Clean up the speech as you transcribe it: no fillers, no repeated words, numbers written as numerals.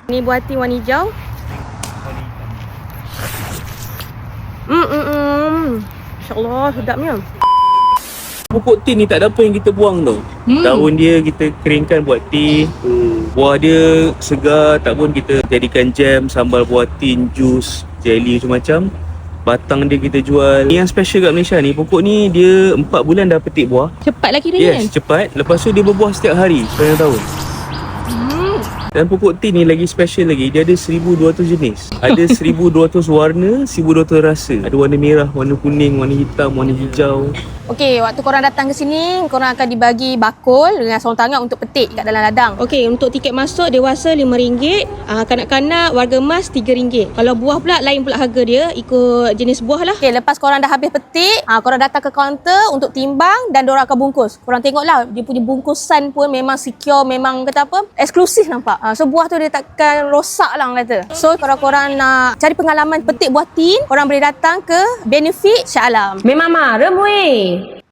Ni buah tin warna hijau. InsyaAllah sedapnya. Pokok tin ni tak ada apa yang kita buang tau. Daun dia kita keringkan buat teh. Buah dia segar, tak pun kita jadikan jam, sambal buah tin, jus, jelly macam-macam. Batang dia kita jual. Yang special kat Malaysia ni, pokok ni dia 4 bulan dah petik buah. Cepat lagi dia kan? Yes, cepat. Lepas tu dia berbuah setiap hari sepanjang tahun. Dan pokok tin ni lagi special lagi, dia ada 1200 jenis. Ada 1200 warna, 1200 rasa. Ada warna merah, warna kuning, warna hitam, warna hijau. Okey, waktu korang datang ke sini, korang akan dibagi bakul dengan sorong tangan untuk petik kat dalam ladang. Okey, untuk tiket masuk dewasa RM5, kanak-kanak warga emas RM3. Kalau buah pula lain pula harga dia, ikut jenis buah lah. Okey, lepas korang dah habis petik, korang datang ke kaunter untuk timbang dan diorang akan bungkus. Korang tengoklah, dia punya bungkusan pun memang secure, memang kata apa, eksklusif nampak. So buah tu dia takkan rosak lah orang kata. So kalau korang nak cari pengalaman petik buah tin, korang boleh datang ke Benefit Shah Alam. Memang marah weh.